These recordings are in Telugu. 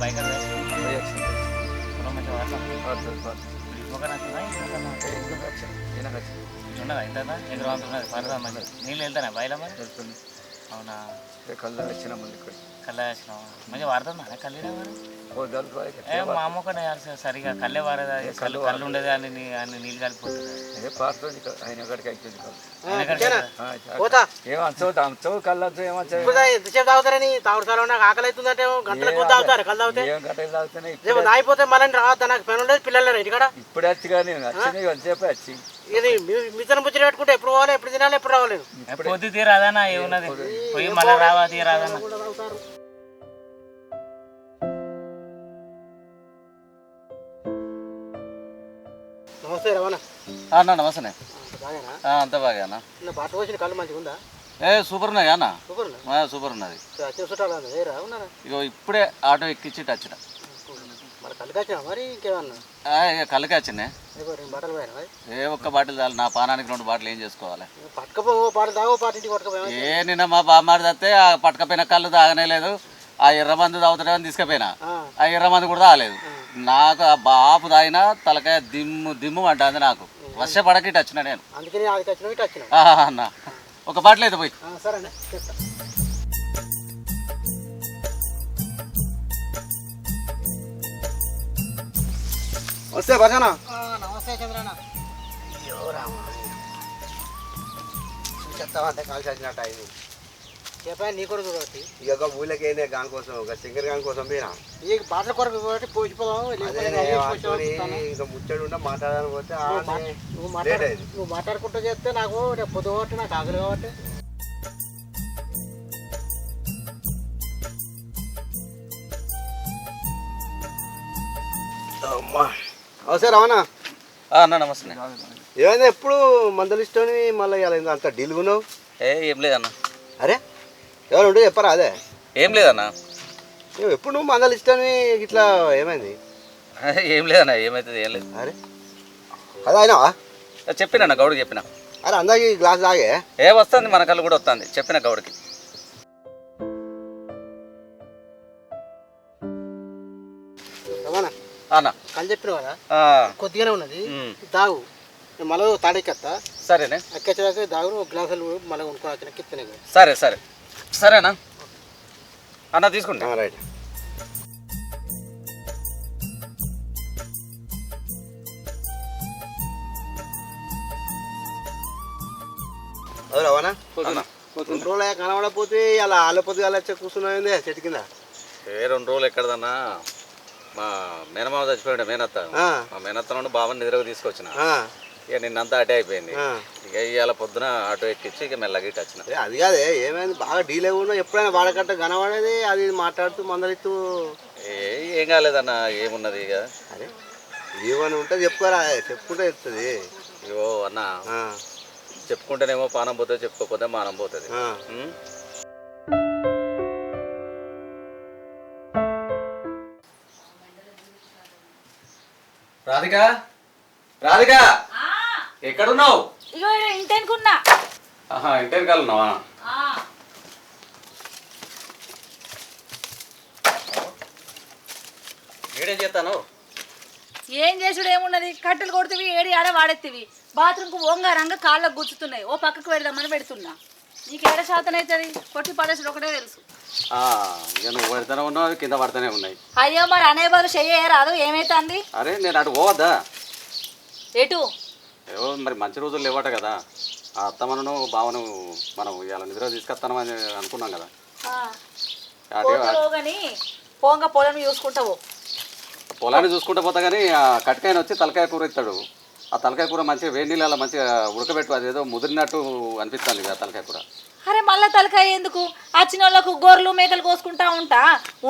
బైక్ మంచిగా ఉన్నదా ఇంత ఎదురు ఉన్నది పడదా మంచి నీళ్ళు వెళ్తానే బయట మరి అవునా కళ్ళు వచ్చిన ముందు కళ్ళ వచ్చినావు మంచిగా వాడుతుందా కళ్ళీడా మరి మా అమ్మ కూడా సరిగా కళ్ళే వారేదా కళ్ళు ఉండేది అని నీళ్ళు కలిపిపోతుంది తాగుతారని తాగుడు కాలం నాకు ఆకలి అవుతుందంటే గంటల కొద్ది తాగుతారు కళ్ళు తాగితే అయిపోతే మళ్ళీ రావద్దా నాకు పని ఉండదు పిల్లలు ఇంటికాడ ఇప్పుడే వచ్చి కానీ వచ్చి ఇది మితను ముచ్చట పెట్టుకుంటే ఎప్పుడు పోవాలి ఎప్పుడు తినాలి ఎప్పుడు రావలేదు పొద్దు తీరాదన్నా ఏమున్నది పోయి మళ్ళీ రావా తీరాదన్నా నమస్తే రవాణా అన్న నమస్తే అంత బాగా అన్న బాట వచ్చిన కళ్ళు మంచిగా ఉందా సూపర్ ఉన్నది అన్న సూపర్ ఉన్నది ఇగో ఇప్పుడే ఆటో ఎక్కించి వచ్చిన మరి కళ్ళకి వచ్చినా మరి ఇంకేమన్నా కళ్ళకి వచ్చినాయి బట్టలు ఏ ఒక్క బాటిల్ చాలు నా పానానికి 2 బాటిల్ ఏం చేసుకోవాలి పట్టుకపో పాటలు తాగో పాటింటి పట్టుకపోయా నిన్న మా బామ్మారి తస్తే ఆ పట్టుకపోయిన కళ్ళు తాగనే లేదు ఆ ఎర్రమందు తాగుతాడని తీసుకుపోయినా ఆ ఎర్రమందు కూడా తాగలేదు నాకు ఆ బాపు తాగినా తలకాయ దిమ్ము అంటుంది నాకు వర్షపడకి ఇటు వచ్చిన నేను అన్న ఒక బాటిల్ అయితే పోయి వస్తే భజన నమస్తే చంద్రన్న చెప్తామంటే కాల్ చేసినట్టు అయింది చెప్పాను నీ కొరకు కాబట్టి ఇక ఊళ్ళకి అయినా గాని కోసం ఒక సింగర్ గాని కోసం పోయినా ఈ బాటల కొరకు కాబట్టి పోసిపోదాం ఇంకా ముచ్చడు ఉంటే మాట్లాడాలని పోతే నువ్వు మాట్లాడుకుంటూ చేస్తే నాకు రేపు పొద్దు కాబట్టి నాకు ఆకలి కాబట్టి అవసరం రవాణా అన్న నమస్తే ఏమైంది ఎప్పుడు మందలు ఇష్టం మళ్ళీ ఇలా అంత డీల్గున్నావు ఏం లేదన్న అరే ఎవరు ఉంటే చెప్పరా అదే ఏం లేదన్నా ఎప్పుడు నువ్వు మందలు ఇష్టం ఇట్లా ఏమైంది ఏం లేదన్నా ఏమైతుంది ఏం లేదు అరే అదే అయినావా చెప్పినా గౌడికి చెప్పిన అరే అందాక గ్లాస్ తాగే వస్తుంది మన కళ్ళు కూడా వస్తుంది చెప్పిన గౌడికి అన్న కళ్ళు చెప్పిన కదా కొద్దిగానే ఉన్నది తాగు మళ్ళీ తాడెక్కేస్తా సరేనే ఎక్కేదాకా దాగు గ్లాసులు మళ్ళీ కొనుక్కోవాలి కిత్తనే సరే సరే సరేనా అన్న తీసుకుంటా రైట్ అదే రవాణా 2 రోజులు కనబడకపోతే అలా ఆలపోతే అలా కూర్చున్నాయింది చెట్టు కింద 2 రోజులు ఎక్కడదన్నా మా మేనమామ చచ్చిపోయాడు మేనత్త మా మేనత్త నుండి బావని నిద్రకు తీసుకొచ్చిన ఇక నిన్నంతా అటే అయిపోయింది ఇక ఇవాళ పొద్దున ఆటో ఎక్కించి ఇక మెల్లగా ఇటు వచ్చిన అది కాదే ఏమైంది బాగా డీలే ఉన్నా ఎప్పుడైనా వాడకట్ట కనబడేది అది మాట్లాడుతూ మందలిస్తూ ఏం కాలేదన్న ఏమున్నది ఇక అరే ఏమని ఉంటుంది చెప్పుకోరా చెప్పుకుంటే చెప్తుంది ఇగో అన్న చెప్పుకుంటేనేమో పానం పోతుంది చెప్పుకోకపోతే మానం పోతుంది రాధికా రాధికా ఎక్కడున్నావు ఇంటెనుకున్నా ఇంటెనకాల ఉన్నావా ఏడేం చేస్తాను ఏం చేసుడు ఏమున్నది కట్టెలు కొడుతుంది ఏడి ఆడ వాడెత్తివి బాత్రూమ్కు ఓంగారంగా కాళ్ళకు గుచ్చుతున్నాయి ఓ పక్కకు పెడదామని పెడుతున్నా నీకు ఏడ శాతం అవుతుంది కొట్టి పడేసుడు ఒకటే తెలుసు ఇక నువ్వు పెడతానే ఉన్నావు అవి కింద పడతానే ఉన్నాయి అయ్యో మరి అనే బదులు చెయ్యరాదు ఏమైతుంది అరే నేను అటు పోవద్దా ఎటు ఏవో మరి మంచి రోజులు లేవట కదా ఆ అత్తమ్మను బావను మనం ఇవాళ నిద్ర తీసుకొస్తామని అనుకున్నాం కదా కానీ పోంగ పొలం చూసుకుంటావు పొలాన్ని చూసుకుంటూ పోతా కానీ ఆ కట్కాయన వచ్చి తలకాయ కూర ఇస్తాడు ఆ తలకాయ కూర మంచిగా వేడి నీళ్ళ మంచిగా ఉడకబెట్టు అదేదో ముదిరినట్టు అనిపిస్తుంది ఆ తలకాయ కూర అరే మళ్ళీ తలకాయ ఎందుకు వచ్చిన వాళ్ళకు గొర్రెలు మేకలు కోసుకుంటా ఉంటా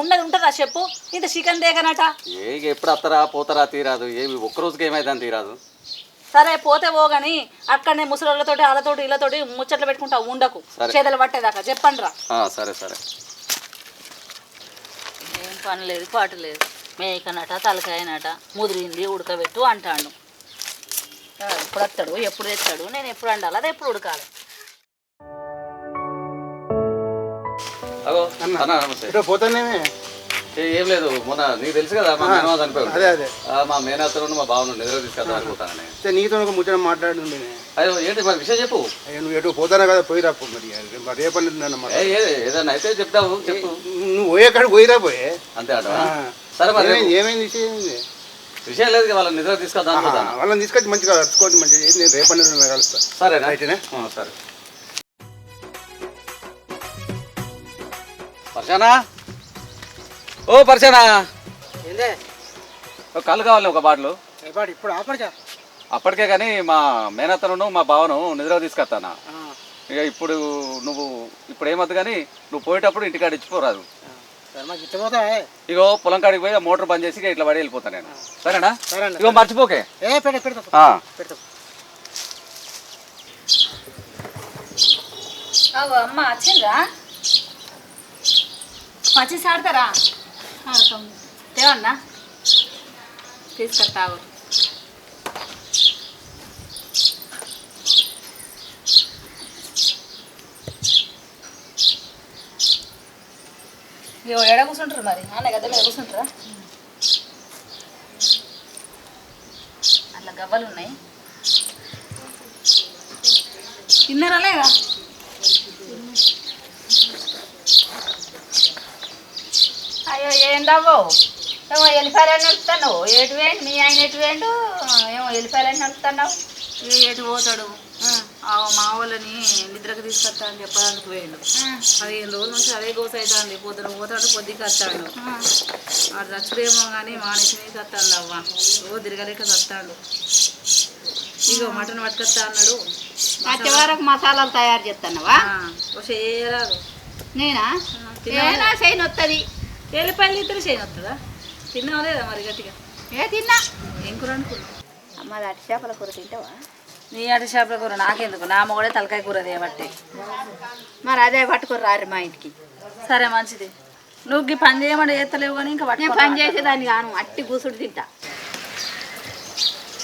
ఉన్నది ఉంటుందా చెప్పు ఇంత చికెన్ దేగనట ఎప్పుడు వస్తారా పోతారా తీరాదు ఏమి ఒక్కరోజుకి ఏమైందని తీరాదు సరే పోతే పోగాని అక్కడనే ముసలితోటి వాళ్ళతోటి ఇళ్ళతోటి ముచ్చట్లు పెట్టుకుంటా ఉండకు చేదలు పట్టేదాకా చెప్పండి రా సరే సరే ఏం పని లేదు పాటు లేదు మేకనట తలకాయనట ముదిరింది ఉడకబెట్టు అంటాడు ఎప్పుడు వస్తాడు ఎప్పుడు తెచ్చాడు నేను ఎప్పుడు అండాలి అది ఎప్పుడు ఉడకాలి పోతానేమే ఏం లేదు మొన్న నీకు తెలుసు కదా మా మేనమామ చనిపోయాడు. అదే అదే మా మేనత్తను మా బావను నిద్ర తీసుకెళ్తాను అనుకుంటానని. నీతో ఒక ముచ్చట మాట్లాడుతుంది. అయ్యో ఏంటి మరి విషయం చెప్పు. అయ్యో నువ్వు ఎటు పోతానా కదా పోయిరా పో మరి రేపటి అన్నమాట. ఏదన్నా అయితే చెప్తావు చెప్పు. నువ్వు పోయే కాడికి పోయిరా పోయే అంతే అంట. సరే మరి ఏమైంది విషయం? విషయం లేదు వాళ్ళని నిద్ర తీసుకెళ్తాను అనుకుంటాను. వాళ్ళని తీసుకొచ్చి మంచిగా కలుసుకోవచ్చు. మంచిగా నేను రేపటి కలుస్తా. సరేనా అయితేనే సరే. పర్షానా ఓ పర్షానా ఏందే కళ్ళు కావాలి ఒక బాటిల్. ఇప్పుడు ఆపడిచా అప్పటికే కానీ మా మేనత్తను మా బావను నిద్ర తీసుకొస్తానా. ఇక ఇప్పుడు నువ్వు ఇప్పుడు ఏమద్దు కానీ నువ్వు పోయేటప్పుడు ఇంటికాడ ఇచ్చిపోరాదు. మాకు ఇచ్చిపోతా. ఇగో పొలం కాడికి పోయి మోటార్ బంద్ చేసి ఇట్లా పడి వెళ్ళిపోతాను నేను. సరేనా? సరే ఇగో మర్చిపోకే. పెడతా. అమ్మ వచ్చిండ్రా? పచ్చిసి ఆడతారా? తేవన్నా తీసుకొస్తావు. ఇగో ఎడ కూర్చుంటారు మరి అన్న గద్ద మీద కూర్చుంటారా? అట్లా గవ్వలు ఉన్నాయి. తిన్నారా లేదా? అయ్యో ఏందవ్వో ఏమో ఎలిపాయలని నడుపుతున్నావు. ఎటు వేయండి మీ ఆయన ఎటు వేయండు ఏమో ఎలిపాయలని నడుపుతున్నావు. ఎటు పోతాడు? మా వాళ్ళని నిద్రకు తీసుకొస్తా అని చెప్పడానికి పోయిండు. 15 రోజుల నుంచి అదే గోస అవుతుంది. పొద్దున పోతాడు పొద్దుకి వస్తాడు. వాడు చచ్చుడేమో కానీ మానేసి వస్తాడు. అవ్వ రోజు తిరగలేక వస్తాడు. ఇగో మటన్ పట్టుకొస్తా అన్నాడు. వచ్చే వరకు మసాలాలు తయారు చేస్తున్నావా? చేయరాదు. నేనా ఏనా చేయని వస్తుంది. ఎల్లిపాయలు ఇద్దరు చేయని వస్తుందా? తిన్నావా లేదా మరి గట్టిగా? తిన్నా. ఏం కూర అనుకున్నావు? అమ్మ అట్టి చేపల కూర తింటావా? నీ అటు చేపల కూర నాకెందుకు? నా మొగడే తలకాయ కూర చేయబట్టి. మరి అదే పట్టుకుని రారు మా ఇంటికి. సరే మంచిది. నువ్వు పని చేయమని చేస్తలేవు కానీ ఇంకా నేను పని చేసేదాన్ని కాను. అట్టి కూసుడు తింటా.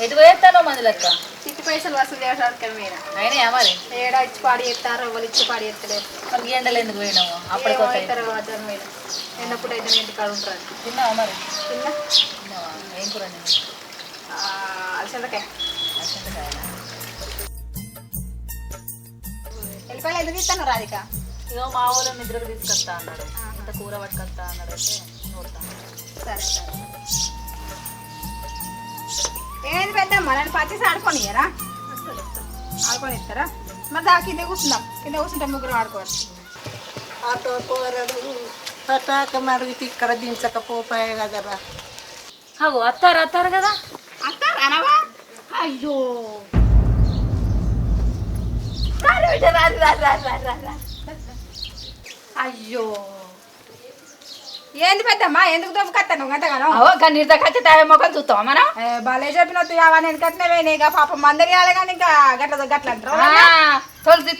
ఎటు పోయేస్తాను మంది లెక్క. చిట్టి పైసలు వసూలు చేయడానికి మీరు అయినా మరి ఏడా ఇచ్చి పాడి చేస్తారు. వాళ్ళు ఇచ్చి పాడి చేస్తలేరు. మరి ఎండలు ఎందుకు పోయినావు? అప్పటికొస్తారు ఎన్నప్పుడు అయితే నేను ఇంటికాడ ఉంటారు. తిన్నావా మరి? తిన్నా. తిన్నావా? ఏం కూర? అలసందకాయ. ఎల్లిపాయలు ఎందుకు ఇస్తాను రాధిక? ఇగో మా ఊళ్ళో నిద్రకు తీసుకొస్తా అన్నాడు. ఇంత కూర పట్టుకొస్తా అన్నాడు. అయితే చూడతాను. సరే సరే. ఏంది పెద్దమ్మ నన్ను పచ్చేసి ఆడుకోనియరా? ఆడుకొని ఇస్తారా? మరి దా కింద కూర్చుందాం. కింద కూర్చుంటాం ముగ్గురు ఆడుకోవచ్చు. ఆటోకోరడు పటాక మరిగితే ఇక్కడ దించకపోపాయి కదరా. అగో అత్తారు కదా. అత్తారు అనవా? అయ్యో అయ్యో ఏంది పెద్దమ్మా ఎందుకు దొబ్బకత్తాను గంటగానో? నీతో ఖచ్చితంగా మొక్కలు చూస్తావా మనం? భలే చెప్పినట్టు అవన్నీ వెనకట్నే పోయినాయి. ఇక పాపం మందరియాలి కానీ ఇంకా గట్ల అంటారు.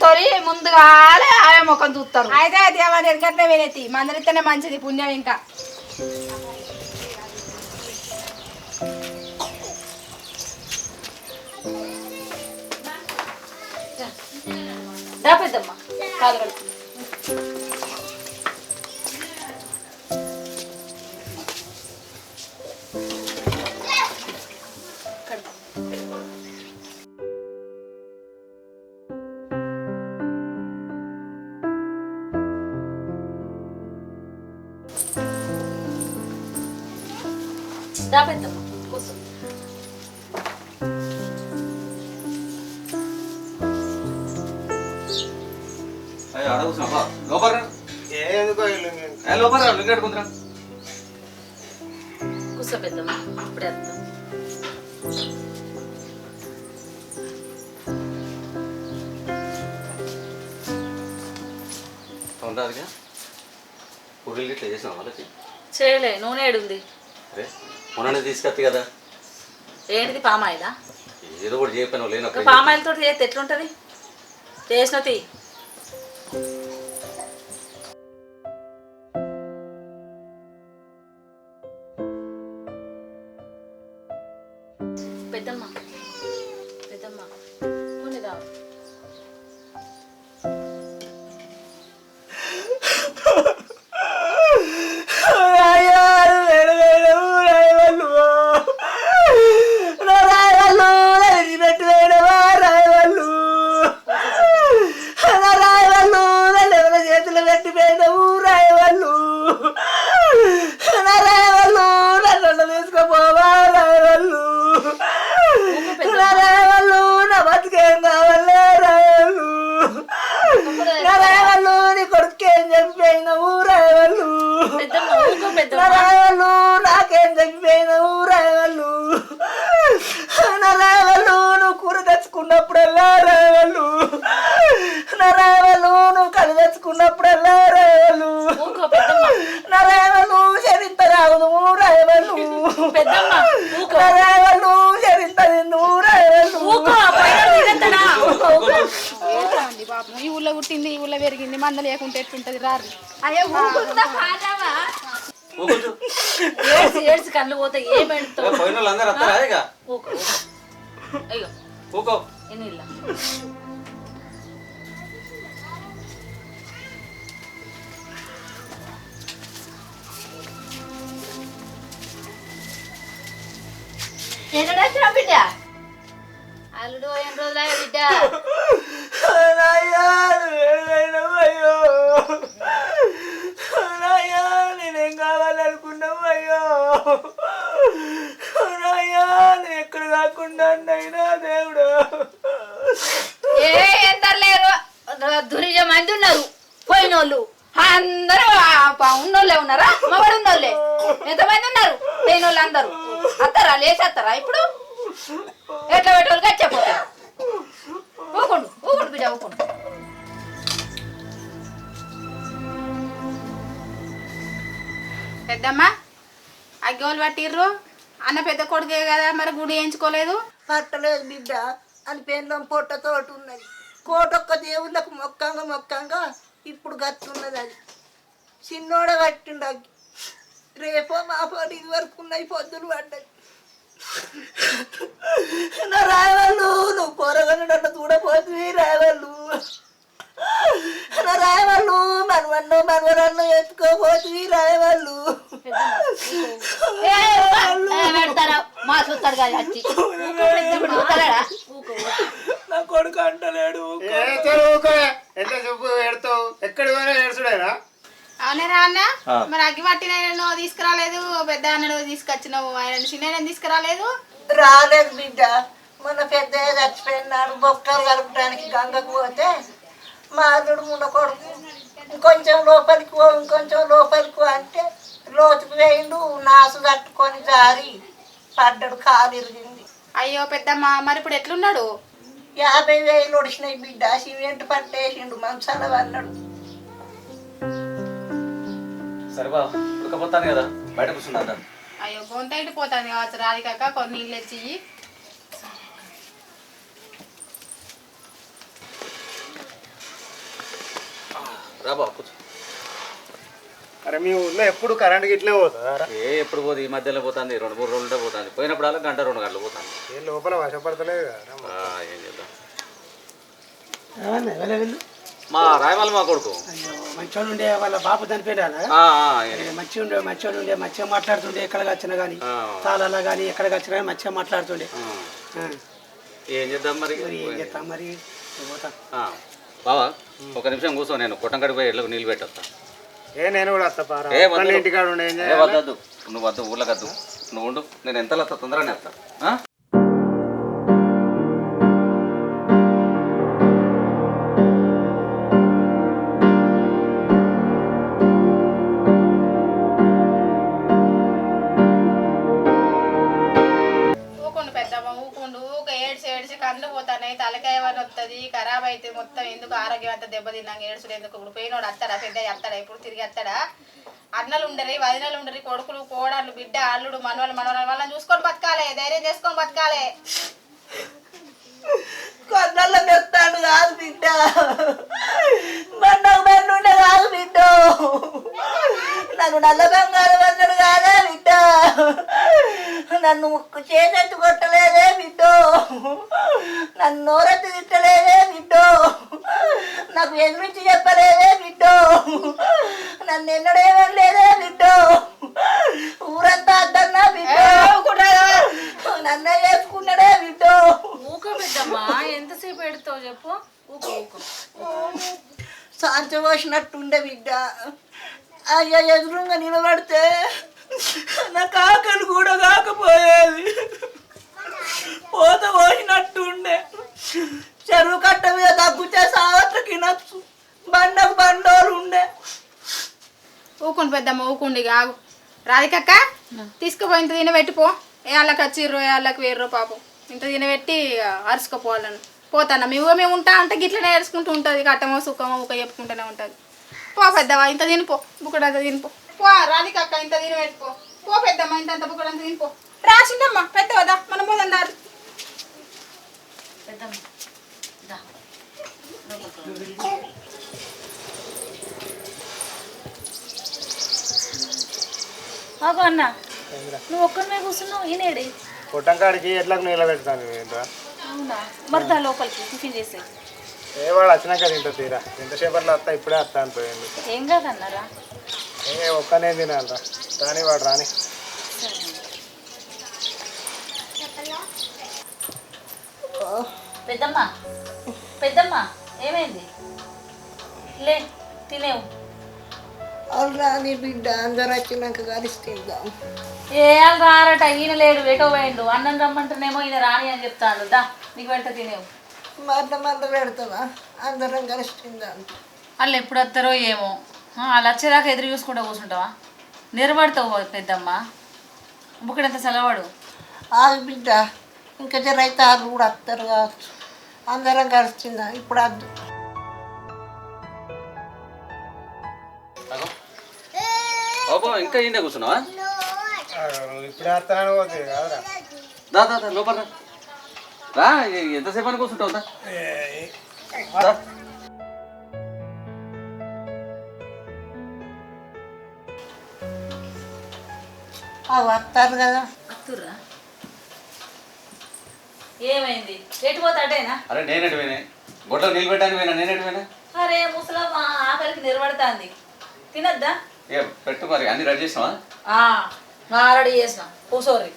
తొలి ముందుగా అవే మొక్కలు చూస్తారు. అయితే అది అవన్నీ వెనకట్నే పోయినది. మందరిస్తేనే మంచిది పుణ్యం. ఇంకా పెద్దమ్మ కాదు పెద్దమ్మ కూర్చో. కూర్చో పెద్దమ్మ. ఇప్పుడే వస్తాం. పూరీలు ఇట్లా చేసిన వాళ్ళకి చేయలే. నూనె ఏడుంది? అరే మొన్న తీసుకొత్తి కదా. ఏంటిది పామాయిలా? ఏదో ఒకటి చెప్పాను లేను. పామాయిల్ తోటి చేస్తే ఎట్లుంటది? చేసినది పెద్దమ్మ. పెద్దమ్మ నూనె రా. అయ్యా రాయవాళ్ళు నాకేం తగ్గిపోయినావు రాయవాళ్ళు నా రాయవాళ్ళు నువ్వు కూర తెచ్చుకున్నప్పుడల్లా రాయవాళ్ళు నా రాయవాళ్ళు నువ్వు కళ్ళు తెచ్చుకున్నప్పుడల్లా రాయవాళ్ళు నా రాయవాళ్ళు చరిత్ర రాదు రాయవాళ్ళు నా రాయవాళ్ళు చరిత్ర నువ్వు రాయవాళ్ళు పాపం ఈ ఊళ్ళో పుట్టింది ఈ ఊళ్ళో పెరిగింది మంద లేకుంటే ఎట్లుంటది రారు అయ్యో ఊరుకుందా కాదావా ఏడ్చి కళ్ళు పోతే ఏ పెడతావు పోయిన వాళ్ళందరూ వస్తారా ఇక ఊకో అయ్యో ఊకో ఎన్ని ఎన్నడు వచ్చినా బిడ్డ అల్లుడు 8 రోజులు బిడ్డ అయ్యో నాయ్యా నేనేం కావాలనుకున్నావు అయ్యో నాయ్యా నేను ఎక్కడ కాకుండా అయినా దేవుడు ఎంత లేరు దురిజ మంది ఉన్నారు పోయినోళ్ళు అందరూ ఉన్నోళ్ళే ఉన్నారా మగడు ఉన్నోళ్ళే ఎంతమంది ఉన్నారు పోయినోళ్ళు అందరూ అత్తారా లేచేస్తారా ఇప్పుడు ఎట్లా పెట్టోళ్ళు గచ్చిపోతారు ఊకుండు ఊకుండు బిడ్డ ఊకుండు పెద్దమ్మ అగ్గోలు పట్టిర్రు అన్న పెద్ద కొడుకే కదా మరి గుడి వేయించుకోలేదు పట్టలేదు బిడ్డ అని పెండ్లం పొట్టతోటి ఉన్నది కోటొక్క దేవుళ్ళకు మొక్కంగా ఇప్పుడు గట్టున్నది అది చిన్నోడ కట్టిండు అగ్గి రేపో మాపో ఇది వరకు ఉన్నాయి పొద్దులు పడ్డాయి నా రాయవాళ్ళు నువ్వు పొరగను నన్ను చూడపోతుంది రాయవాళ్ళు నా రాయవాళ్ళు మనవరాళ్ళు ఎత్తుకోపోతుంది రాయవాళ్ళు పెడతారా మా చూస్తాడు కదా వచ్చి నా కొడుకు అంటలేడు ఎంత చెప్పు ఏడుతావు ఎక్కడి పోయినా ఏడుచుడేనా అవునేరా అన్న మరి అగ్గి పట్టిన తీసుకురాలేదు పెద్ద అన్నడు తీసుకొచ్చినావు ఆయన చిన్న తీసుకురాలేదు రాలేదు బిడ్డ మొన్న పెద్ద చచ్చిపోయినాడు బొక్కలు కలపడానికి గంగకు పోతే మా అల్లుడు ఉండకూడదు ఇంకొంచెం లోపలికి అంటే లోతుకు వేయిండు నాసు తట్టుకొని జారి పడ్డాడు కాలు ఇరిగింది అయ్యో పెద్దమ్మ మరి ఇప్పుడు ఎట్లున్నాడు 50,000 ఒడిచినాయి బిడ్డ సిమెంట్ పట్టేసిండు మంచాల అన్నాడు సరే బా ఉడకపోతాను కదా బయట కూర్చున్నా అయ్యో గొంత పోతాను కావచ్చు రాధికాక కొన్ని నీళ్ళు తెచ్చి రాబా కూర్చో అరే మీ ఊళ్ళో ఎప్పుడు కరెంట్ గిట్లే పోతుందా ఎప్పుడు పోతుంది ఈ మధ్యలో పోతుంది 2-3 రోజులుంటే పోతుంది పోయినప్పుడు అలా 1-2 గంటలు పోతుంది ఏ లోపల వశపడతలేదు కదా ఏం చేద్దాం మా రాయమల్ మా కొడుకు మంచోడు ఉండే వాళ్ళ బాబు చనిపోయినా మంచిగా ఉండే మంచిగా మాట్లాడుతుండే ఎక్కడికి వచ్చినా కానీ తాళాలా కానీ ఎక్కడికి వచ్చినా కానీ మంచిగా మాట్లాడుతుండే ఏం చేద్దాం మరి ఏం చేస్తాం మరి బావా ఒక నిమిషం కూర్చో నేను కొట్టంకడికి పోయి ఎళ్ళకు నీళ్ళు పెట్టొస్తా నేను కూడా ఇంటికాడ వద్దు నువ్వు వద్దు ఊళ్ళకి వద్దు నువ్వు ఉండు నేను ఎంతలో వస్తా తొందరగానే వస్తా కండ్లు పోతాయి తలకాయ అని వస్తుంది ఖరాబ్ అయితే మొత్తం ఎందుకు ఆరోగ్యం అంతా దెబ్బతిన్నాక ఏడుచుడు ఎందుకు ఇప్పుడు పోయినోడు వస్తాడా పెద్ద వస్తాడా ఇప్పుడు తిరిగి వస్తాడా అన్నలు ఉండరు వదినలు ఉండరు కొడుకులు కోడళ్ళు బిడ్డ అల్లుడు మనవలు వాళ్ళని చూసుకొని బతకాలి ధైర్యం చేసుకొని బతకాలి కొండల్లో మెత్తాడు కాదు బిడ్డ బండుండే కాదు బిడ్డ నన్ను నల్ల బంగారు బంధుడు కాదే బిడ్డ నన్ను ముక్కు చేసెత్తు కొట్టలేదే బిడ్డ నన్ను నోరెత్తి తిట్టలేదే బిడ్డ నాకు ఎదురించి చెప్పలేదే బిడ్డ నన్ను ఎన్నడేమలేదే బిడ్డ ఊరంతా అద్దన్నా బిడ్డ నన్నే చేసుకున్నాడే బిడ్డ బిడ్డమ్మా ఎంతసేపు పెడతావు చెప్పు సాంచబోసినట్టుండే బిడ్డ అయ్యా ఎదురుగా నిలబడితే నాకు ఆకలి కూడా కాకపోయేది పోత పోసినట్టుండే చెరువు కట్ట మీద తగ్గుతే సావత్రకి నచ్చు బండకు బండోలు ఉండే ఊకుండి పెద్దమ్మ ఊకుండి ఆగు రాధికక్క తీసుకుపోయి ఇంత తినబెట్టిపో ఏ వాళ్ళకి వచ్చిర్రు ఏ వాళ్ళకి వేర్రో పాపం ఇంత తినబెట్టి అరుచుకుపోవాలని పోతాను మేము ఉంటా అంటే గిట్లనే ఏడుచుకుంటూ ఉంటుంది కట్టమో సుఖమో ఒక చెప్పుకుంటూనే ఉంటుంది పో పెద్దవా ఇంత తినిపో బుక్కడంత తినిపో పో రాధికక్క ఇంత తినబెట్టిపో పో పెద్దమ్మ ఇంత బుక్కడంత తినిపో రాసిందమ్మా పెద్దవదా మనం పోదాం దారి బాబు అన్న నువ్వు ఒక్కరినే కూర్చున్నావు ఈనేడి కొట్టంకాడికి ఎట్లా నిలబెడతాను అవునా మరి దా లోపలికి టిఫిన్ చేసే ఏ వాడు వచ్చినాక తింటా తీరా ఎంతసేపట్లో వస్తా ఇప్పుడే వస్తా అనిపోయింది ఏం కాదన్నారా ఒక్కనే తినాలరా కానీ వాడు రాని పెద్దమ్మ పెద్దమ్మ ఏమైంది లే తినేవు వాళ్ళు రాని బిడ్డ అందరు వచ్చినాక కలిస్తుందాం ఏ వాళ్ళు రారట ఈయన లేడు ఎటో పోయిండు అన్నం రమ్మంటేనేమో ఈయన రాని అని చెప్తాడు దా నీకు వెంట తినేవు మళ్ళీ పెడతావా అందరం కలిస్తుందాం వాళ్ళు ఎప్పుడు వస్తారో ఏమో వాళ్ళు వచ్చేదాకా ఎదురు చూసుకుంటూ కూర్చుంటావా నిలబడతావు పెద్దమ్మ బుక్కడంత సెలవాడు ఆగు బిడ్డ ఇంకా జరైతే వాళ్ళు కూడా వస్తారు కావచ్చు అందరం కలిసిందాం ఇప్పుడు వద్దు ఓపో ఇంకా ఇండే కూర్చున్నావా ఇప్పుడే వస్తానని పోతుంది కాదురా దా దా దా లోపల రా ఎంతసేపు అని కూర్చుంటావు దా దా. వస్తారు కదా వస్తుర్రా ఏమైంది ఎటు పోతాడేనా అరే నేనెటు పోయినా గొడ్డలు నిలబెట్టాను పోయినా నేనెటు పోయినా అరే ముసలమ్మ ఆకలికి నిలబడతాంది తినద్దా ఏ పెట్టు మరి అన్ని రెడీ చేసినావా రెడీ చేసిన కూసోర్రి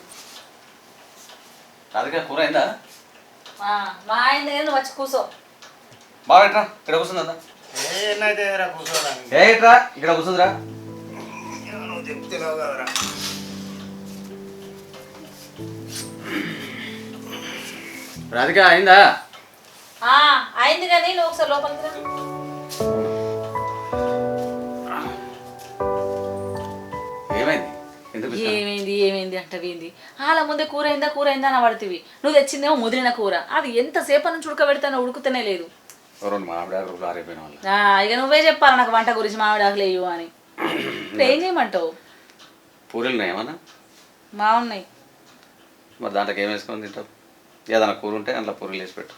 రాధిక కూర అయిందా మా ఆయన దగ్గర నువ్వు వచ్చి కూసో బాగా ఎట్రా ఇక్కడ కూర్చుందా ఏనైతే కూర్చోడానికి ఏ ఇట్రా ఇక్కడ కూర్చుందిరా నువ్వు చెప్తున్నావు కదరా రాధిక అయిందా అయింది కానీ నువ్వు ఒకసారి లోపలికి రా ఏమైంది ఎందుకు ఏమైంది ఏమైంది అంటవేంది వాళ్ళ ముందే కూర అయిందా అని పడుతుంది నువ్వు తెచ్చిందేమో ముదిరిన కూర అది ఎంతసేపు నుంచి ఉడకబెడతానో ఉడుకుతూనే లేదు రెండు మామిడి ఆకులు ఆరిపోయిన వాళ్ళు ఇక నువ్వే చెప్పాలి నాకు వంట గురించి మామిడి ఆకులు వేయు అని ఇప్పుడు ఏం చేయమంటావు పూరీలు ఏమన్నా బాగున్నాయి మరి దాంట్లోకి ఏం వేసుకొని తింటావు ఏదైనా కూర ఉంటే అందులో పూరీలు వేసి పెట్టు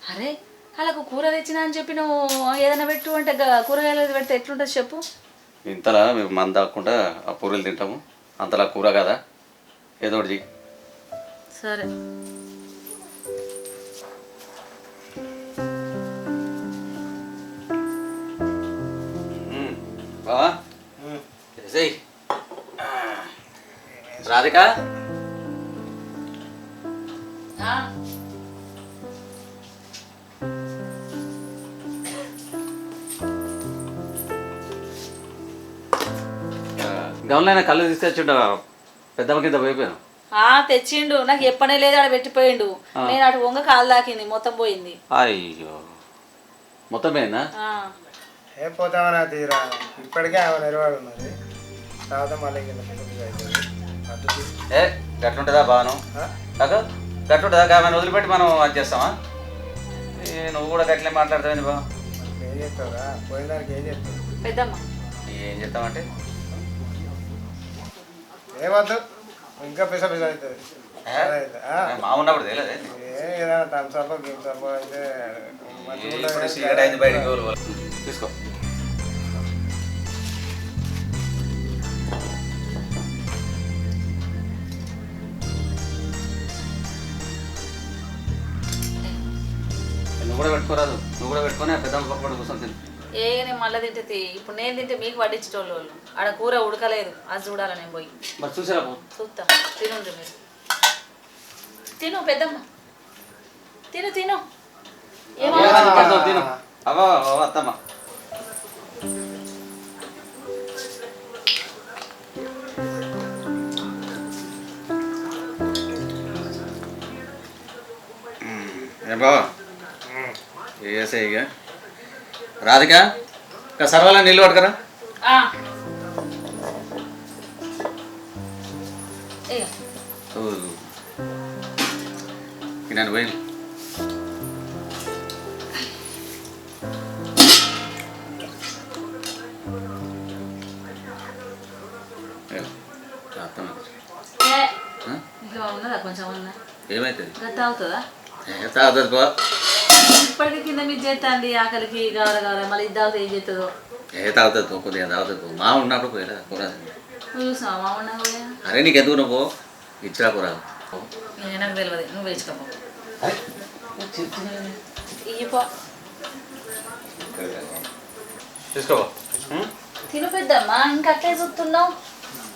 అరే వాళ్ళకు కూర తెచ్చినా అని చెప్పి నువ్వు ఏదైనా పెట్టు అంటే కూరగాయలు పెడితే ఎట్లుంటుంది చెప్పు ఇంతలా మేము మంద దాక్కుండా ఆ పూరీలు తింటాము అంతలా కూర కదా ఏదో ఒకటి చెయ్యి సరే బావా చేసేయ్ రాధిక గమనైనా కళ్ళు తీసుకొచ్చిండు పెద్దమ్మ కింద పోయిపోయాను తెచ్చిండు నాకు ఎప్పనే లేదు ఆడ పెట్టిపోయిండు నేను అటు వంగ కాలు దాకింది మొత్తం పోయింది అయ్యో మొత్తం పోయిందా ఏం పోతామన్నా తీరా ఇప్పటికే ఆమె నెరవాడు ఉన్నది తర్వాత మళ్ళీ ఏ గట్లుంటుందా బాను కాక గట్లుంటుందా ఆమెను వదిలిపెట్టి మనం అది చేస్తామా నువ్వు కూడా గట్లే మాట్లాడతావు బా ఏం చేస్తావురా పోయిన దానికి ఏం చేస్తావు పెద్దమ్మ ఏం చేస్తామంటే ఏమద్దు ఇంకా పిస పిస అవుతుంది మా ఉన్నప్పుడు తెలియదు ఏదైనా థమ్స్అప్ గిమ్సప్ అయితే సిగరెట్ అయింది బయటికి తీసుకో నువ్వు కూడా పెట్టుకోరాదు నువ్వు కూడా పెట్టుకొని పెద్దమ్మ పక్కన కూర్చొని తిను నేను మళ్ళీ తింటే ఇప్పుడు నేను తింటే మీకు వడ్డించేటోళ్ళు వాళ్ళు ఆడ కూర ఉడకలేదు అది చూడాలి నేను పోయి మరి చూసారా చూస్తా తినండి మీరు తిను పెద్దమ్మ తిను తిను తిను అవా అత్తమ్మ ఏం బావా ఏసే ఇక రాధిక ఇంకా సర్వాల నీళ్ళు పట్టుకరా నేను పోయి ఇంకా ఉన్నదా కొంచెం ఉన్నా ఏమవుతుంది తాగుతుందా తాగుతుంది పో ఇప్పటికీ కింద మీద చేస్తాండి ఆకలికి కావాలి మళ్ళీ ఇది తాగితే ఏం చేస్తుందో తాగుతుంది పో కొద్దిగా తాగుతుంది పో మా ఉన్నప్పుడు పోయిరా కూరదు నువ్వు చూసావా మా ఉన్నా పోయా అరే నీకు ఎందుకు నువ్వు పో ఇచ్చిరా కూరదు నాకు తెలియదు నువ్వు వేసుకోపో ఇయ్యిపో తీసుకో తిను పెద్దమ్మా ఇంకా అట్లే చూస్తున్నావు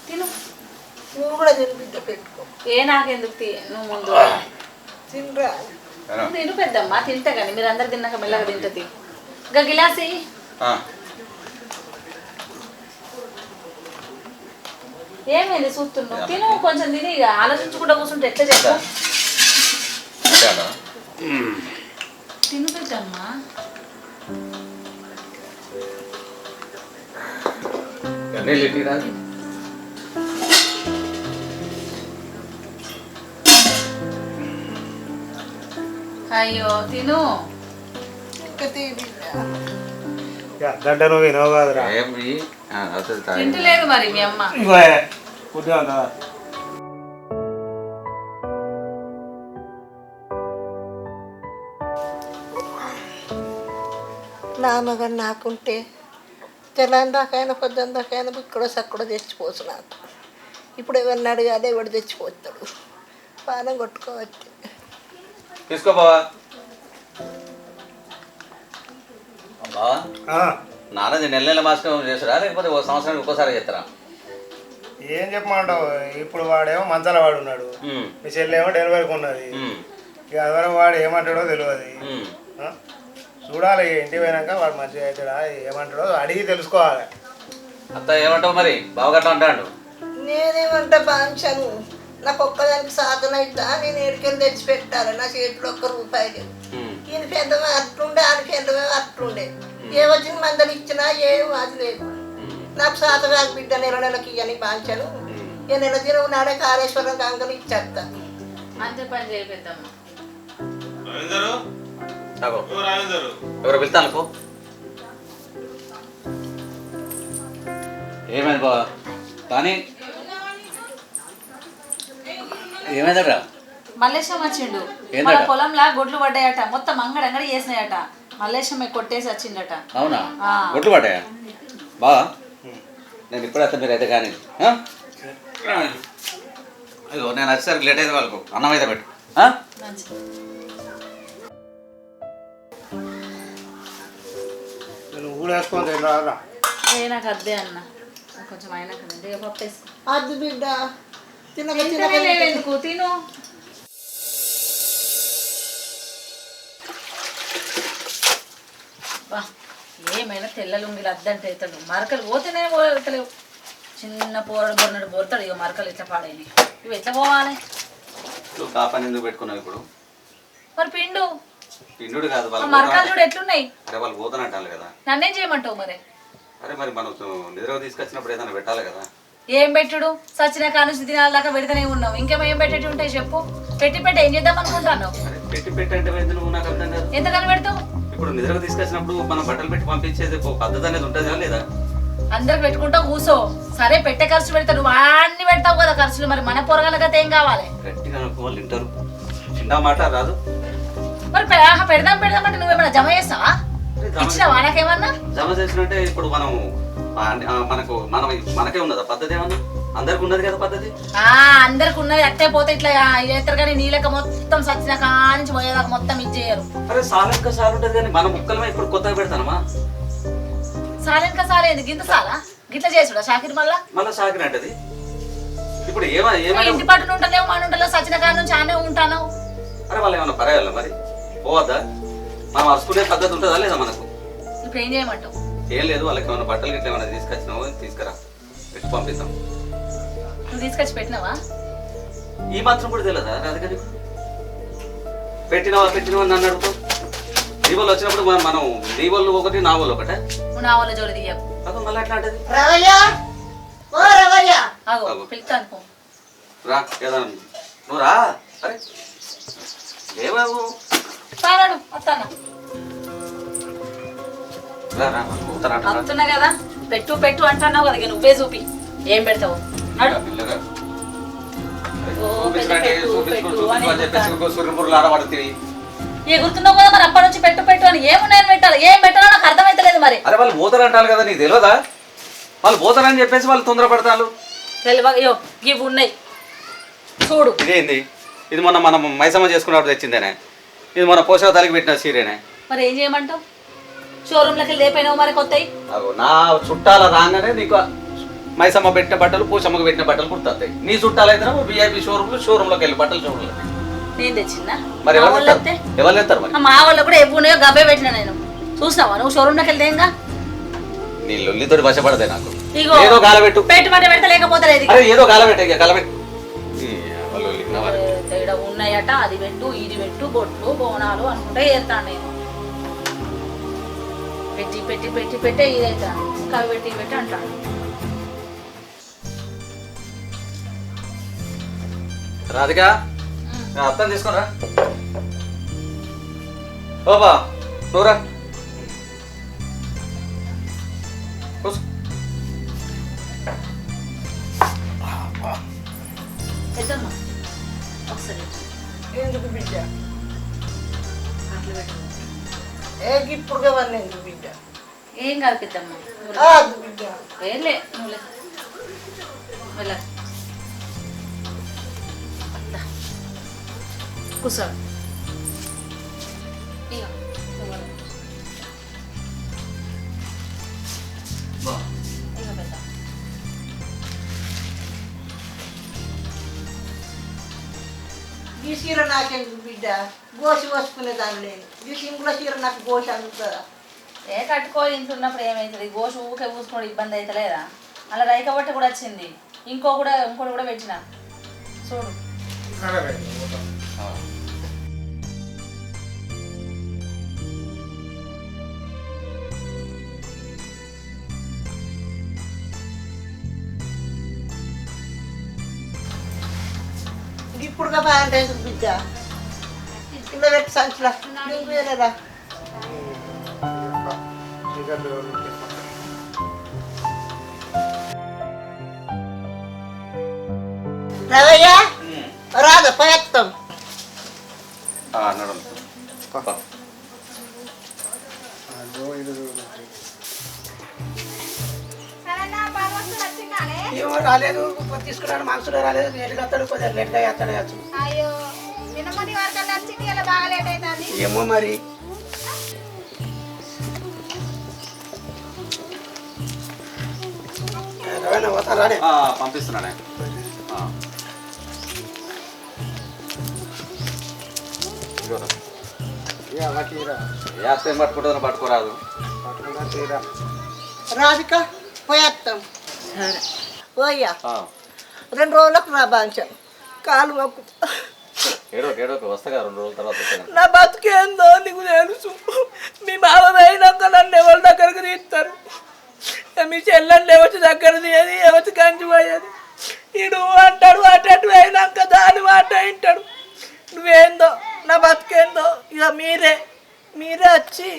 తిను నువ్వు కూడా తిని బిడ్డ పెట్టుకో. నాకెందుకు నువ్వు ముందు తినరా నువ్వు తిను పెద్దమ్మా తింటా కానీ మీరు అందరు తిన్నాక మెల్లగా తింటది ఇంకా గిలాసి ఏమైంది చూస్తున్నావు తిను కొంచెం తిని ఇక ఆలోచించుకుంటూ కూర్చుంటే ఎట్లా చెప్పు తిను పెద్దమ్మా అయ్యో తిను ఇంకా తీ బిడ్డ. గంట నువ్వు వినవు కాదురా తింటలేదు మరి మీ అమ్మ కొద్దిగా ఉందా నా మగన్ నాకుంటే తెల్లని దాకైనా పొద్దున్న దాకైనా ఇక్కడ సక్కడ తెచ్చిపోవచ్చు నాకు. ఇప్పుడు ఎవరిని అడగాలి ఎవడు తెచ్చిపోతాడు పానం కొట్టుకోవచ్చు. తీసుకో బావా బావా నాన్నది నెల నెల మాసం చేస్తారా లేకపోతే ఒక సంవత్సరానికి ఒక్కోసారి చేస్తారా ఏం చెప్పమంటావు ఇప్పుడు వాడేమో మంచాల వాడు ఉన్నాడు మీ చెల్లెమో డెలివరీకి ఉన్నది ఇక అదవరం వాడు ఏమంటాడో తెలియదు చూడాలి ఇంటికి పోయినాక వాడు మంచిగా అవుతాడా ఏమంటాడో అడిగి తెలుసుకోవాలి. అత్త ఏమంటావు మరి బావగట్లా అంటాడు నేనేమంటా పాంచను నాకు ఒక్కదానికి సాధన అవుతా నేను ఎడికెళ్ళి తెచ్చి పెట్టాలి నా చేతిలో ఒక్క రూపాయి లేదు. ఈయన పెద్దమే అట్లుండే ఆయన పెద్దమే అట్లుండే ఏ వచ్చిన మందలు ఇచ్చినా ఏం అది లేదు. నాకు సాధగా బిడ్డ నెల నెలకి ఇవన్నీ పాంచను ఈ నెల దినం నాడే కాళేశ్వరం గంగలు ఇచ్చేస్తా. అంతే పని చేయపెద్దమ్మా ఎవరు వెళ్తాను పో ఏమైంది బావా కానీ ఏమైందట మల్లేశం వచ్చిండు ఏందట? మన పొలంలా గొడ్లు పడ్డాయట మొత్తం అంగడి చేసినాయట మల్లేశం కొట్టేసి వచ్చిందట అవునా ఆ. ఒట్లు పడ్డాయా బావా నేను ఇప్పుడు వస్తా మీరు అయితే కానీ అయ్యో నేను వచ్చేసరికి లేట్ అయితే వాళ్ళకు అన్నం అయితే పెట్టు మంచిది నువ్వు కూడా వేసుకొని తిన్నారా నాకు అద్దే అన్న కొంచెం అయినా కదండి పప్పు వేసుకో అది బిడ్డ తినక తింటనే తినక లేవెందుకు తిను బా ఏమైనా తెల్ల లుంగిలు అద్దంటే అవుతాడు మరకలు పోతేనే పోతలేవు చిన్న పోరడు బొన్నడు పోతాడు ఇక మరకలు ఎట్లా పాడైనాయి ఇవి ఎట్లా పోవాలి నువ్వు కాపని ఎందుకు పెట్టుకున్నావు ఇప్పుడు మరి పిండు పిండుడు కాదు ఆ వాళ్ళు మరకాలు చూడు ఎట్లున్నాయి అరే వాళ్ళు పోతానంటారు కదా నన్నేం చేయమంటావు మరి అరే మరి మనం నిద్ర తీసుకొచ్చినప్పుడు ఏదైనా పెట్టాలి కదా ఏం పెట్టుడు సచిన కానుంచి దినాల దాకా పెడితేనే ఉన్నావు ఇంకేమేం పెట్టేటి ఉంటాయి చెప్పు పెట్టి ఏం చేద్దాం అనుకుంటాను అరే పెట్టి అంటే ఏంది నువ్వు నాకు అర్థం కాదు ఎంతకని పెడతావు ఇప్పుడు నిద్రకు తీసుకొచ్చినప్పుడు మనం బట్టలు పెట్టి పంపించేది ఒక పద్ధతి అనేది ఉంటుందా లేదా అందరికి పెట్టుకుంటావు కూసో సరే పెట్టే ఖర్చు పెడతావు నువ్వు అన్ని పెడతావు కదా ఖర్చులు మరి మన పొరగల గత ఏం కావాలి గట్టిగా అనుకో వాళ్ళు వింటారు చిన్న మాట రాదు మరి పెడదాం అంటే నువ్వేమన్నా జమ చేస్తావా ఇచ్చినావా నాకేమన్నా జమ చేసినట్టే ఇప్పుడు మనం మనకే ఉన్నదా పద్ధతి ఏమన్నా అందరికి ఉన్నది కదా పద్ధతి అందరికి ఉన్నది అట్టే పోతే ఇట్లా చేస్తారు కానీ నీళ్ళక మొత్తం సచ్చిన కానించి పోయేదాకా మొత్తం ఇచ్చేయరు అరే సాలెక్క సాలు ఉంటుంది కానీ మన ముక్కలమే ఇప్పుడు కొత్తగా పెడతానమా సాలేనుక సాలేదు గింత సాలా గిట్ల చేసుడా షాకిర్ మళ్ళీ సాకినట్టది ఇప్పుడు ఇంటి పట్టున ఉంటలేవు మన ఉంటలేవు సచిన కాడ నుంచి ఆనే ఉంటాను అరే వాళ్ళు ఏమన్నా పరేయాల మరి పోవద్దా మనం అరుచుకునే పద్ధతి ఉంటుందా లేదా మనకు ఇప్పుడు ఏం చేయమంటావు ఏం లేదు వాళ్ళకి ఏమైనా బట్టలు గిట్ల ఏమైనా తీసుకొచ్చినావు తీసుకురా పెట్టి పంపిస్తాం నువ్వు తీసుకొచ్చి పెట్టినావా ఈ మాత్రం కూడా తెలియదా రాదుకని పెట్టినవా నన్ను అడుగుతావు దీవాళ్ళు వచ్చినప్పుడు మనం దీవాళ్ళు ఒకటి నా వాళ్ళు ఒకటే నువ్వు నా వాళ్ళ జోడి తీయకు అదో మళ్ళీ ఎట్లా అంటది రవయ్య ఓ రవయ్య ఆగో పిలుస్తాను పో రా ఏదన్నా నువ్వు రా. అరే ఏబాబు సారాడు వస్తాను రా రా పోతానంట వస్తున్నా కదా. పెట్టు పెట్టు అంటున్నావు కదా, ఇక నువ్వే చూపి ఏం పెడతావు. నడు. పిల్లగా ఓ, పెట్టు, పెట్టు సూర్యపురులు ఆడబడుతుంది. ఎగురుతున్నావు కదా మరి అప్పటి నుంచి పెట్టు పెట్టు అని. ఏమున్నాయని పెట్టాలి, ఏం పెట్టాలో నాకు అర్థమైతలేదు మరి. అరే వాళ్ళు పోతారంటారు కదా నీకు తెలియదా? వాళ్ళు పోతారని చెప్పేసి వాళ్ళు తొందరపడతారు. తెలియో ఇవి ఉన్నాయి చూడు. ఇదేంది? ఇది మొన్న మనం మైసమ్మ చేసుకున్నప్పుడు తెచ్చిందేనే. ఇది మన పోషక తలకి పెట్టిన సీరేనే. మరి ఏం చేయమంటావు? షోరూమ్లకి వెళ్ళి లేపోయినావు మరి కొత్తవి. అగో నా చుట్టాల రాగానే నీకు మైసమ్మ పెట్టిన బట్టలు పోషమ్మకు పెట్టిన బట్టలు కుడతాయి. నీ చుట్టాలు అయితే విఐపి షోరూమ్లోకి వెళ్ళి బట్టలు షోరూమ్లో నేను తెచ్చిందా? మరి ఎవరు తెస్తారు మరి? మా వాళ్ళు కూడా ఎప్పుడున్నాయో గబ్బే పెట్టినా నేను. చూసినావా నువ్వు షోరూమ్లోకి వెళ్తే? నీ లొల్లితోటి వశపడతాయి నాకు. ఇగో ఏదో గాలబెట్టు. పెట్టుబడి పెడితే లేకపోతే లేదు. అరే ఏదో గాలబెట్టే గాలబెట్టు. తేడా ఉన్నాయట, అది పెట్టు ఇది పెట్టు, బొట్లు బోనాలు అనుకుంటే చేస్తాను నేను. పెట్టి పెట్టి పెట్టి పెట్టే ఇదైతాను, ఇంకా పెట్టి పెట్టి అంటాను. రాధికా అర్థం తీసుకోరా. ఓబా నువ్వురా కూర్చో. పెద్దమ్మా ఒకసారి ఎందుకు బిడ్డ? అట్లా పెట్టు. ఇప్పుడు కావాలి ఎందుకు బిడ్డ? ఏం కాదు పెద్దమ్మా. కాదు బిడ్డ. ఏలే నువ్వు వెళ్ళ కూర్చో. ఇక పెద్ద ఈ చీర నాకెందుకు బిడ్డ? గోసి వసుకునే దాన్ని నేను. ఈ సింగుల చీర నాకు గోసి అందుతుందా? ఏ కట్టుకో ఇంట్లో ఉన్నప్పుడు ఏమవుతుంది? గోషు ఊకే పూసుకోవడం ఇబ్బంది అవుతలేదా? అలా రైక బట్ట కూడా వచ్చింది, ఇంకోటి కూడా పెట్టిన చూడు. ఇప్పుడుగా బాగుంటే ఎందుకు బిడ్డ? కింద పెట్టి సంచులా నీకు వేరేదా? రవయ్య రాదా ప్రయత్నం ఏమో రాలేదు, తీసుకున్నాడు మాంసులు రాలేదు. లేట్గా వస్తాడు, కొద్దిగా లేట్గా వేస్తాడు కావచ్చు. అయ్యో నిన్నమని వరకు వచ్చింది ఇలా బాగా లేట్ అవుతుంది. ఏమో మరి. పోతారాడే పంపిస్తున్నానే. పట్టుకుంటుందని పట్టుకోరాదు. రాధిక ప్రయత్నం సరే పోయ్యా 2 రోజులకు నా బాంచం కాలు మొక్కు. ఏడోకి వస్తాగా 2 రోజుల తర్వాత. నా బతుకేందో నీకు తెలుసు. మీ బావ అయినాక నన్ను ఎవరి దగ్గరకు తీస్తారు? మీ చెల్లెళ్ళు ఎవరి దగ్గర తీయది, ఎవరి కంచి పోయేది? ఇడు అంటాడు, అటు అయినాక దాని మాట వింటాడు. నువ్వేందో నా బతుకేందో. ఇక మీరే వచ్చి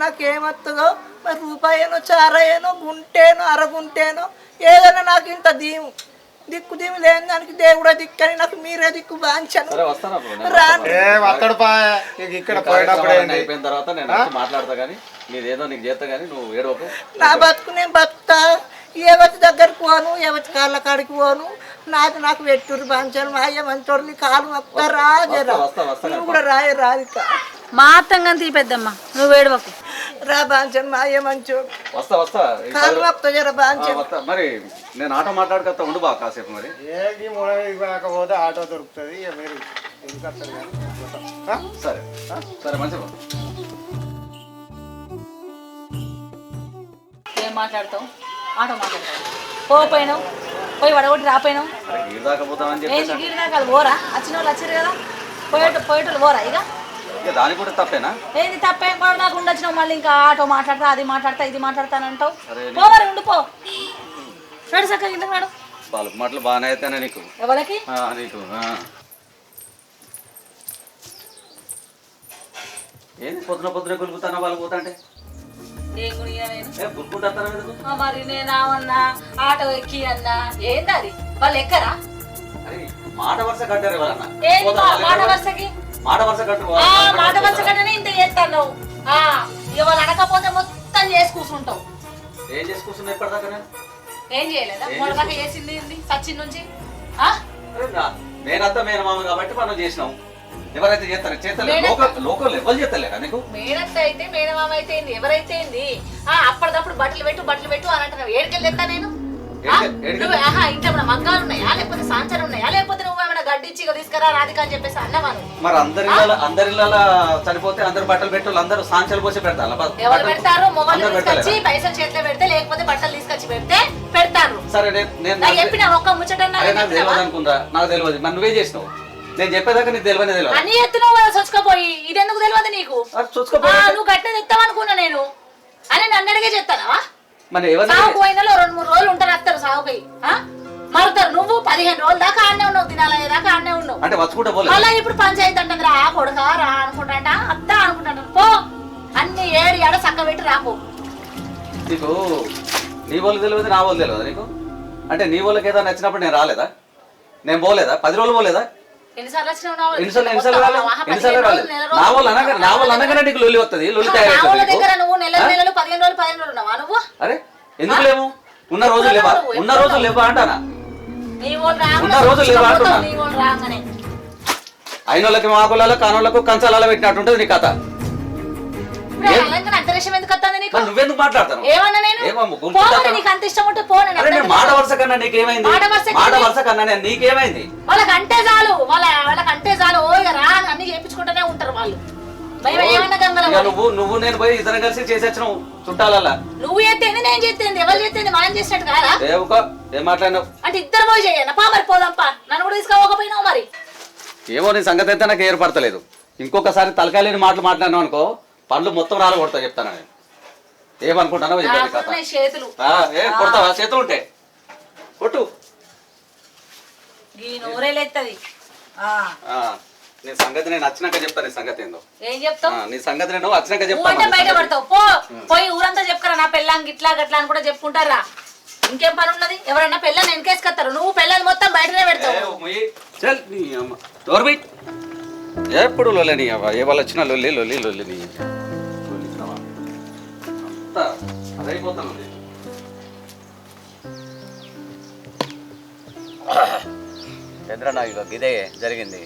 నాకేమొస్తుందో మరి, రూపాయేనో చారాయేనో గుంటేనో అరగుంటేనో ఏదైనా నాకు ఇంత దిక్కు దీము లేని దానికి దేవుడే దిక్కని నాకు మీరే దిక్కు బాంచను. అయిపోయిన తర్వాత నేను మాట్లాడతా కానీ నీదేదో నీకు చేస్తా కానీ నువ్వు ఏడవకు. నా బతుకు నేను బతుకుతా. ఎవరి దగ్గరకు పోను, ఎవరి కాళ్ళ కాడికి పోను. నాకు పెట్టురు బాంచను. మా అయ్య మంచోడు, నీ కాలు మొక్తా రాజరా. నువ్వు కూడా రాధిక. మా అత్తంగా తీ పెద్దమ్మ, నువ్వు ఏడవకు. రా బాంచను, మా అయ్య మంచోడు. వస్తా కాలు మొక్తా జర బాంచను. మరి నేను ఆటో మాట్లాడుకొస్తా, ఉండు బా కాసేపు. మరి పోతే ఆటో దొరుకుతుంది. మీరు ఎందుకు వస్తారు కానీ సరే మంచిగా. ఏం మాట్లాడతావు? ఆటో మాట్లాడతావు. పోయి వడగొట్టి రాపోయినావు. ఏంటి గీడి దాకా పోరా? వచ్చిన వాళ్ళు వచ్చారు కదా, పోయేటోళ్ళు పోరా? ఇక దాని కూడా తప్పేనా? ఏంది తప్పేం కూడా నాకు ఉండొచ్చినావు. మళ్ళీ ఇంకా ఆటో మాట్లాడతా, అది మాట్లాడతా, ఇది మాట్లాడతానంటావు. పో మరి ఉండిపో. రెడు చక్కగా ఇంట్లో మేడం పలుపు మాటలు బాగానే అయితేనే నీకు ఎవరికి నీకు ఏంది పొద్దున పొద్దున గులుగుతానా వాళ్ళు పోతా అంటే ఏం గుడిగా నేను గులుకుంటాను ఎందుకు మరి నేనామన్నా ఆటో ఎక్కి అన్నా ఏందది వాళ్ళు ఎక్కరా అరే మాట వరుస కట్టారు ఎవరన్నా ఏంది మాట వరుసకి మాట వరుస కట్టు మాట వరుస కట్టనే ఇంత చేస్తాను ఇక వాళ్ళు అనకపోతే మొత్తం చేసి కూర్చుంటావు ఏం చేసి కూర్చున్నా ఇప్పటిదాకా ఏం చేయలేదా మొదలదాకా చేసింది సచిన్ నుంచి నేనంతా మేనమామ కాబట్టి మనం చేసినాం ఎవరైతే చేస్తారు చేస్తలేదు లోకల్ ఎవరు చేస్తలేరా నీకు మేనత్త అయితే మేనమామ అయితే ఏంది ఎవరైతే ఏంది అప్పటిదప్పుడు బట్టలు పెట్టు అని అంటున్నావు ఏడుకెళ్ళి ఎత్తా నేను ఇంట్లో ఏమైనా మగ్గాలు ఉన్నాయా లేకపోతే సాంచాలు ఉన్నాయా లేకపోతే నువ్వు ఏమైనా గడ్డించి తీసుకురా రాధిక అని చెప్పేసి అన్నవాను మరి అందరిలో చనిపోతే అందరు బట్టలు పెట్టాలి అందరూ సాంచాలు పోసి పెడతారు ఎవరు పెడతారు మొగలు తీసుకొచ్చి పైసలు చేతిలో పెడితే లేకపోతే బట్టలు తీసుకొచ్చి పెడితే పెడతారు సరే నేను చెప్పిన ఒక్క ముచ్చట నాకు తెలియదు అనుకుందా నాకు తెలియదు మరి నువ్వే చేసినావు నేను చెప్పేదాకా నీకు తెలియనే తెలియదు అన్ని ఎత్తున్నావు కదా చొచ్చుకపోయి ఇది ఎందుకు తెలియదు నీకు నువ్వు గట్టిన ఎత్తావు అనుకున్నా నేను అని నన్ను అడిగే చెప్తానా మరి సాగుకు పోయినలో 2-3 రోజులు ఉంటారు వస్తారు సాగుపోయి మరుతారు నువ్వు 15 రోజుల దాకా ఆడనే ఉన్నావు తినాలి దాకా ఆడనే ఉన్నావు అంటే వచ్చుకుంటా పోలే అలా ఇప్పుడు పంచాయతీ అంటుంది రా కొడుకా రా అనుకుంటా అత్తా అనుకుంటాను పో అన్ని ఏడ చక్క పెట్టి రాపో నీకు నీ వాళ్ళు తెలియదు నా వాళ్ళు తెలియదు నీకు అంటే నీ వాళ్ళకి ఏదో నచ్చినప్పుడు నేను రాలేదా నేను పోలేదా 10 రోజులు పోలేదా ఎన్నిసార్లు రాలేదు నా వాళ్ళు అనగానే నీకు లొల్లి వస్తుంది లొల్లి అరే ఎందుకు లేవు ఉన్న రోజులు లేవా అంటానా ఉన్న రోజులు లేవా అంటున్నా అయిన వాళ్ళకి మాకులలో కానోళ్ళకు కంచాలలో పెట్టినట్టు ఉంటుంది నీ కథ నువ్వెందుకు మాట్లాడతాను మాట వరుస కన్నా నీకేమైంది మాట వరుస కన్నా నీకేమైంది వాళ్ళకంటే చాలు రా అన్ని చేయించుకుంటూనే ఉంటారు వాళ్ళు నువ్వు నేను పోయి ఇద్దరం కలిసి చేసేచ్చినావు చుట్టాలలా నువ్వు చేస్తేంది నేను చేస్తేంది ఎవరు చేస్తేంది మనం చేసినట్టు కాదా ఏం మాట్లాడినావు అంటే ఇద్దరు పోయి చేయను పా మరి పోదాంపా నన్ను కూడా తీసుకోకపోయినావు మరి ఏమో నీ సంగతి అయితే నాకు ఏర్పడతలేదు ఇంకొకసారి తలకాయలేని మాటలు మాట్లాడినావు అనుకో పండ్లు మొత్తం రాలు కొడతా చెప్తాను నేను ఏమనుకుంటానో కొడతావా చేతులు ఉంటే కొట్టు నీ సంగతి నేను వచ్చినాక చెప్తాను నీ సంగతి ఏందో ఏం చెప్తావు నీ సంగతి నేను వచ్చినాక చెప్తాను బయట పడతావు పోయి ఊరంతా చెప్పుకరా నా పెళ్ళాంగి ఇట్లా గట్లా అని కూడా చెప్పుకుంటారా ఇంకేం పని ఉన్నది ఎవరైనా పెళ్ళని వెనకేసుకొస్తారు నువ్వు పెళ్ళని మొత్తం బయటనే పెడతావు ఎప్పుడు లొల్లని ఏ వాళ్ళు వచ్చినా లొల్లి లొల్లి లొల్లిని అదైపోతాను చంద్రన్న ఇక ఇదే జరిగింది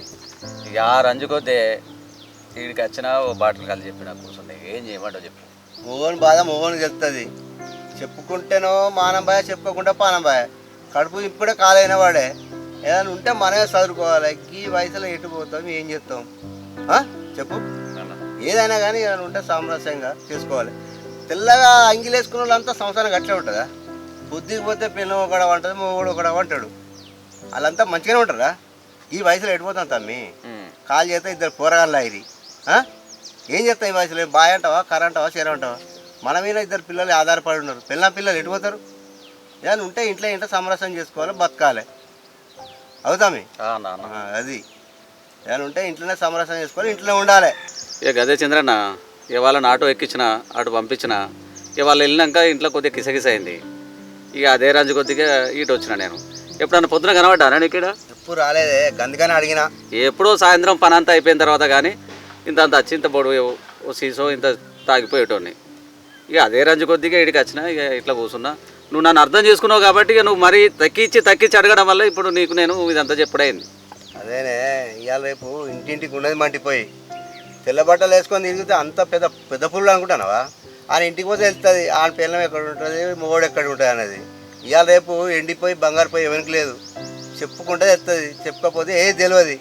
ఇక ఆ రంజుకొద్దే వీడికి వచ్చినా ఓ బాటిల్ కలిసి చెప్పి నాకు కూర్చుంది ఏం చేయమంటావు చెప్పు మొగోని బాధ మొగోనికి చెప్తుంది చెప్పుకుంటేనో మానం బాయ చెప్పుకోకుండా పానం బాయ కడుపు ఇప్పుడే కాలైన వాడే ఏదైనా ఉంటే మనమే చదువుకోవాలి ఈ వయసులో ఎటు పోతాం ఏం చేస్తాం చెప్పు ఏదైనా కానీ ఏదైనా ఉంటే సామరస్యంగా చేసుకోవాలి తెల్లగా అంగిలేసుకున్న వాళ్ళంతా సంవత్సరం గట్లే ఉంటుందా బుద్ధికి పోతే పిల్లలు ఒకడ వంటది మొగోడు ఒకడ వంటాడు వాళ్ళంతా మంచిగానే ఉంటారా ఈ వయసులో ఎటుపోతాం తమ్మి కాలు చేస్తే ఇద్దరు పోరగాళ్ళు ఇది ఏం చేస్తాం ఈ వయసులో బాయ్ అంటావా కర్ర అంటావా చీర అంటావా మన మీద ఇద్దరు పిల్లలు ఆధారపడి ఉన్నారు పిల్లలు ఎటుపోతారు ఏదైనా ఉంటే ఇంట్లో సమరసం చేసుకోవాలి బతకాలి అవుతామి అది ఏదైనా ఉంటే ఇంట్లోనే సమరసం చేసుకోవాలి ఇంట్లోనే ఉండాలి ఇక అదే చంద్రన్న ఇక వాళ్ళని ఆటో ఎక్కించిన అటు పంపించిన ఇక వాళ్ళు వెళ్ళినాక ఇంట్లో కొద్దిగా కిసకిస అయింది ఇక అదే రంజు కొద్దిగా ఇటు వచ్చిన నేను ఎప్పుడన్నా పొద్దున కనబడ్డానా నీకు ఇక్కడ ఎప్పుడు రాలేదే గందుకని అడిగినా ఎప్పుడో సాయంత్రం పని అంతా అయిపోయిన తర్వాత కానీ ఇంత వచ్చి ఇంత పొడవు ఓ సీసో ఇంత తాగిపోయేటోని ఇక అదే రంజు కొద్దిగా ఇడికి వచ్చిన ఇక ఇట్లా కూర్చున్నా నువ్వు నన్ను అర్థం చేసుకున్నావు కాబట్టి ఇక నువ్వు మరీ తక్కిచ్చి అడగడం వల్ల ఇప్పుడు నీకు నేను ఇదంతా చెప్పుడైంది అదేనే ఇవాళ రేపు ఇంటింటికి ఉన్నది మంటిపోయి తెల్ల బట్టలు వేసుకొని తిరిగితే అంత పెద్ద పుల్లు అనుకుంటున్నావా ఆయన ఇంటికి పోతే వెళ్తుంది ఆయన పిల్లం ఎక్కడ ఉంటుంది మొగోడు ఎక్కడ ఉంటుంది అనేది ఇవాళ రేపు ఎండిపోయి బంగారు పోయి ఎవరికి లేదు చెప్పుకుంటే తెస్తుంది చెప్పకపోతే ఏది తెలియదు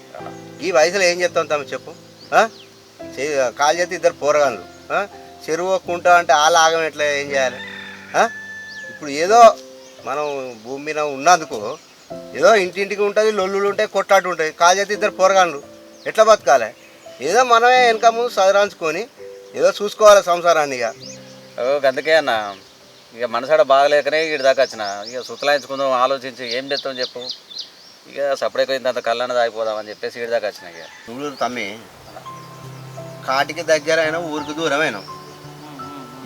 ఈ వయసులో ఏం చెప్తాం తమ చెప్పు కాలు చేతి ఇద్దరు పోరగాళ్ళు చెరువు కుంటా అంటే వాళ్ళ ఆగం ఎట్లా ఏం చేయాలి ఇప్పుడు ఏదో మనం భూమి మీద ఉన్నందుకు ఏదో ఇంటింటికి ఉంటుంది లొల్లులు ఉంటాయి కొట్లాటు ఉంటాయి కాలు చేతి ఇద్దరు పోరగాళ్ళు ఎట్లా బతకాలి ఏదో మనమే వెనక ముందు చదరాంచుకొని ఏదో చూసుకోవాలి సంసారాన్ని ఇక అందుకే అన్న ఇక మనసాడ బాగలేకనే ఇటు దాకా వచ్చిన ఇక సుతలాయించుకుందాం ఆలోచించి ఏం చేస్తాం చెప్పు ఇక సపరేట్ ఇంత కళ్ళన్నది ఆగిపోదామని చెప్పేసి ఇటు దాకా వచ్చిన ఇక చూడు తమ్మి కాటికి దగ్గర అయినా ఊరికి దూరమైన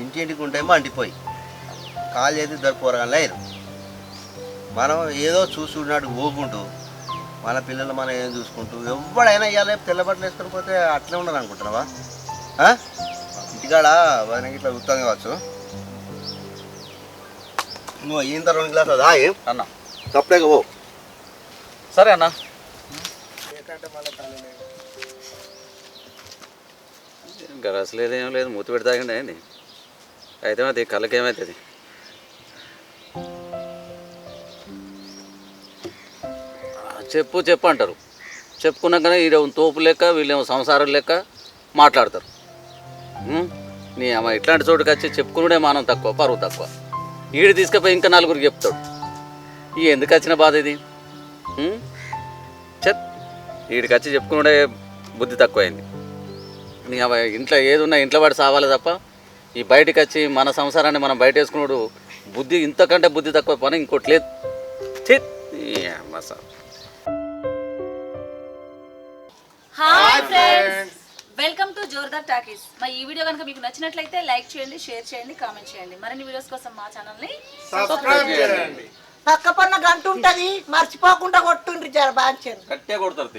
ఇంటింటికి ఉంటే మండిపోయి కాలు చేసి ఇద్దరు పోరగానే లేరు మనం ఏదో చూసుకున్నాడు ఊపుకుంటూ మన పిల్లలు మనం ఏం చూసుకుంటూ ఎవడైనా ఇవాళ తెల్లబట్టలు వేసుకొని పోతే అట్లే ఉండదు అనుకుంటున్నావా ఇంటికాడ వదిన ఇట్లా చూస్తాను కావచ్చు నువ్వు ఇంత 2 గ్లాసులు దాగి అన్న తప్పలేక పో సరే అన్న ఇంకా రసలేదు ఏం లేదు మూతి పెట్టి తాగిండి అయింది అయితే అది కళ్ళకి ఏమవుతుంది చెప్పు అంటారు చెప్పుకున్నాకనే వీడేమో తోపు లెక్క వీళ్ళేమో సంసారం లెక్క మాట్లాడతారు నీ అమ్మ ఇట్లాంటి చోటుకి వచ్చి చెప్పుకునే మానం తక్కువ పరువు తక్కువ వీడు తీసుకుపోయి ఇంకా 4గురికి చెప్తాడు ఈ ఎందుకు వచ్చిన బాధ ఇది వీడికి వచ్చి చెప్పుకునే బుద్ధి తక్కువైంది నీ అమ్మ ఇంట్లో ఏది ఉన్నా ఇంట్లో వాడు సావాలి తప్ప ఈ బయటికి వచ్చి మన సంసారాన్ని మనం బయట వేసుకున్నాడు బుద్ధి ఇంతకంటే బుద్ధి తక్కువ పని ఇంకోటి లేదు hi friends welcome to Jordar talkies మా ఈ వీడియో కనుక మీకు నచ్చినట్లయితే లైక్ చేయండి షేర్ చేయండి కామెంట్ చేయండి మరిన్ని వీడియోస్ కోసం మా ఛానల్ని సబ్స్క్రైబ్ చేయండి పక్క పన్న గంట ఉంటది మర్చిపోకుండా కొట్టుండ్రి జర బాగా కట్టే కొడతారు